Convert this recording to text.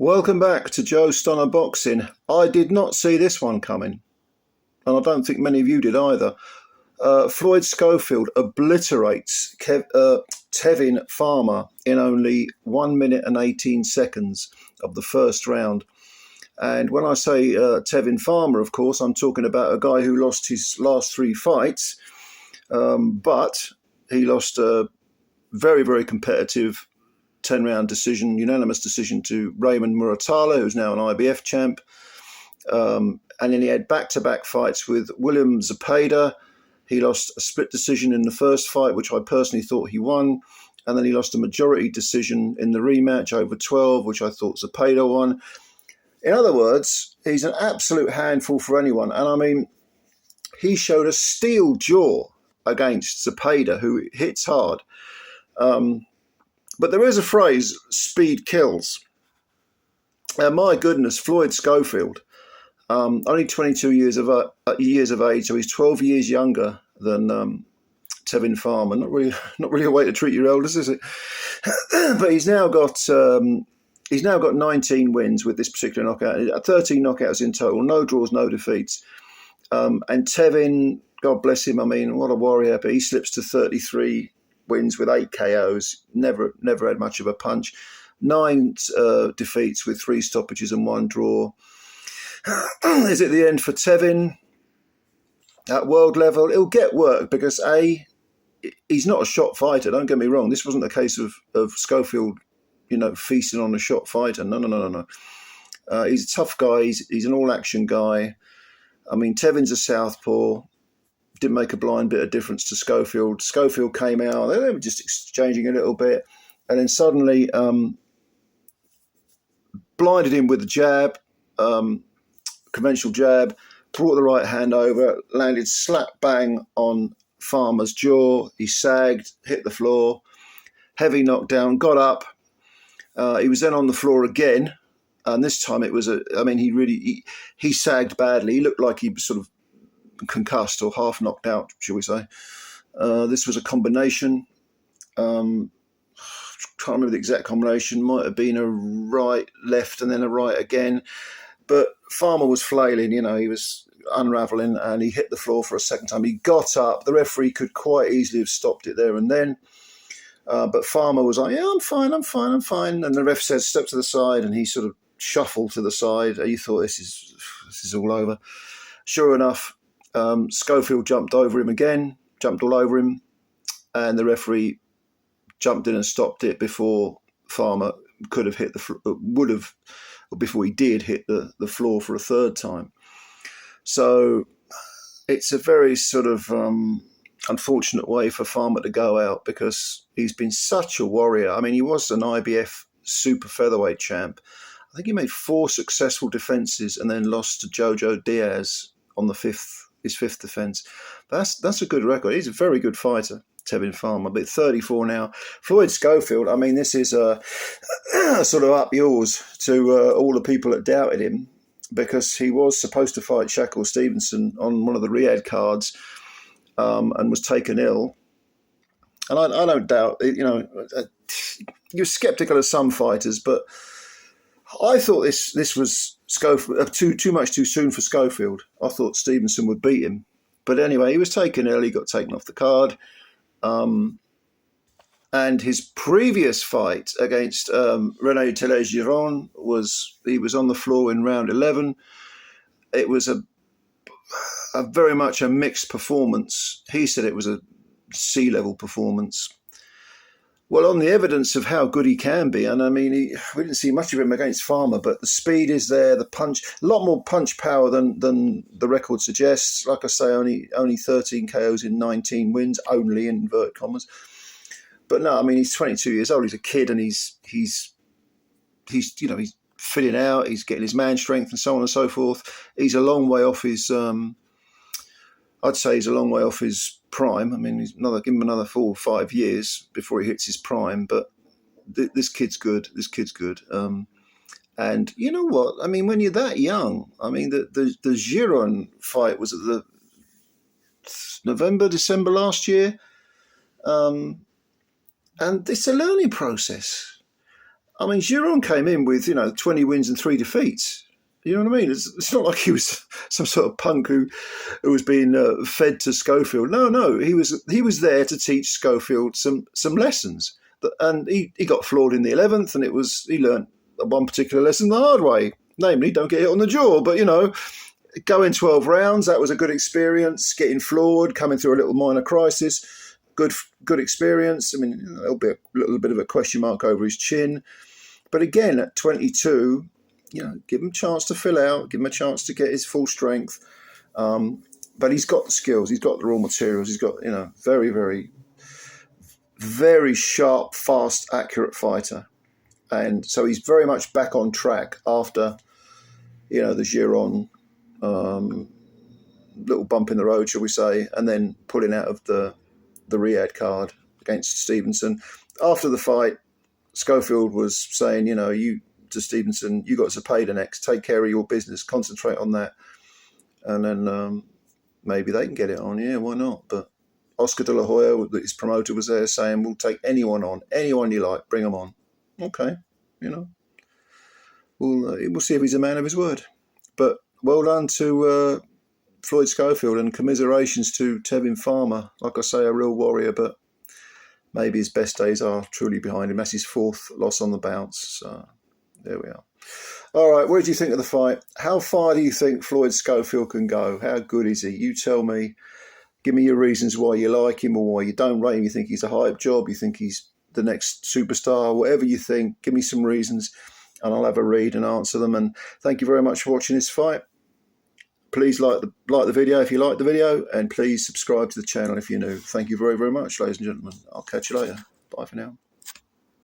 Welcome back to Joe Stunner Boxing. I did not see this one coming, and I don't think many of you did either. FLOYD Schofield obliterates TEVIN FARMER in only 1 minute and 18 seconds of the first round. And when I say TEVIN FARMER, of course, I'm talking about a guy who lost his last 3 fights, but he lost a very, very competitive 10-round decision, unanimous decision to Raymond Muratalla, who's now an IBF champ. And then he had back-to-back fights with William Zepeda. He lost a split decision in the first fight, which I personally thought he won. And then he lost a majority decision in the rematch over 12, which I thought Zepeda won. In other words, he's an absolute handful for anyone. And I mean, he showed a steel jaw against Zepeda, who hits hard. But there is a phrase, speed kills. My goodness, FLOYD Schofield, only 22 years of age, so he's 12 years younger than TEVIN FARMER. Not really a way to treat your elders, is it? But he's now got 19 wins with this particular knockout, 13 knockouts in total, no draws, no defeats. And TEVIN, God bless him, I mean, what a warrior, but he slips to 33 wins with 8 KOs, never had much of a punch. 9 defeats with 3 stoppages and 1 draw. Is it the end for TEVIN at world level? It'll get work because he's not a shot fighter, don't get me wrong. This wasn't a case of Schofield, feasting on a shot fighter. No. He's a tough guy. He's an all-action guy. I mean, TEVIN's a southpaw. Didn't make a blind bit of difference to Schofield. Schofield came out. They were just exchanging a little bit. And then suddenly blinded him with a jab, conventional jab, brought the right hand over, landed slap bang on Farmer's jaw. He sagged, hit the floor, heavy knockdown, got up. He was then on the floor again. And this time it was he sagged badly. He looked like he was sort of concussed or half knocked out, shall we say. This was a combination. Can't remember the exact combination. Might have been a right, left, and then a right again. But Farmer was flailing, he was unraveling, and he hit the floor for a second time. He got up. The referee could quite easily have stopped it there and then. But Farmer was like, yeah, I'm fine. And the ref says, step to the side, and he sort of shuffled to the side. You thought this is all over. Sure enough, Schofield jumped all over him, and the referee jumped in and stopped it before Farmer could have hit before he did hit the floor for a third time. So it's a very sort of unfortunate way for Farmer to go out because he's been such a warrior. I mean, he was an IBF super-featherweight champ. I think he made 4 successful defences and then lost to Jojo Diaz on his fifth defence. That's a good record. He's a very good fighter, TEVIN FARMER, but 34 now. FLOYD Schofield, I mean, this is sort of up yours to all the people that doubted him because he was supposed to fight Shakur Stevenson on one of the Riyadh cards and was taken ill. And I don't doubt, you're sceptical of some fighters, but I thought this was Schofield too much too soon for Schofield. I thought Stevenson would beat him, but anyway, he was taken early, got taken off the card, and his previous fight against René Télé-Giron he was on the floor in round 11. It was a very much a mixed performance. He said it was a C-level performance. Well, on the evidence of how good he can be, and I mean, we didn't see much of him against Farmer, but the speed is there, the punch, a lot more punch power than the record suggests. Like I say, only 13 KOs in 19 wins, only in inverted commas. But no, I mean, he's 22 years old. He's a kid, and he's filling out. He's getting his man strength and so on and so forth. He's a long way off his. I'd say he's a long way off his prime. I mean, give him another 4 or 5 years before he hits his prime. But this kid's good. And you know what? I mean, when you're that young, I mean, the Giron fight was at the November, December last year. And it's a learning process. I mean, Giron came in with, 20 wins and 3 defeats. You know what I mean? It's not like he was some sort of punk who was being fed to Scoffield. No, he was there to teach Scoffield some lessons. And he got floored in the 11th, and he learnt one particular lesson the hard way. Namely, don't get hit on the jaw. But, going 12 rounds, that was a good experience. Getting floored, coming through a little minor crisis, good experience. I mean, there'll be a little bit of a question mark over his chin. But again, at 22, give him a chance to fill out, give him a chance to get his full strength. But he's got the skills, he's got the raw materials, he's got, very, very, very sharp, fast, accurate fighter. And so he's very much back on track after, the Giron little bump in the road, shall we say, and then pulling out of the Riyadh card against Stevenson. After the fight, Schofield was saying, to Stevenson, you got to pay the next, take care of your business, concentrate on that. And then maybe they can get it on. Yeah, why not? But Oscar De La Hoya, his promoter, was there saying, we'll take anyone on, anyone you like, bring them on. Okay, we'll see if he's a man of his word. But well done to Floyd Schofield, and commiserations to Tevin Farmer. Like I say, a real warrior, but maybe his best days are truly behind him. That's his 4th loss on the bounce. So there we are. All right, what do you think of the fight? How far do you think Floyd Schofield can go? How good is he? You tell me. Give me your reasons why you like him or why you don't rate him. You think he's a hype job? You think he's the next superstar? Whatever you think, give me some reasons, and I'll have a read and answer them. And thank you very much for watching this fight. Please like the video if you like the video, and please subscribe to the channel if you're new. Thank you very, very much, ladies and gentlemen. I'll catch you later. Bye for now.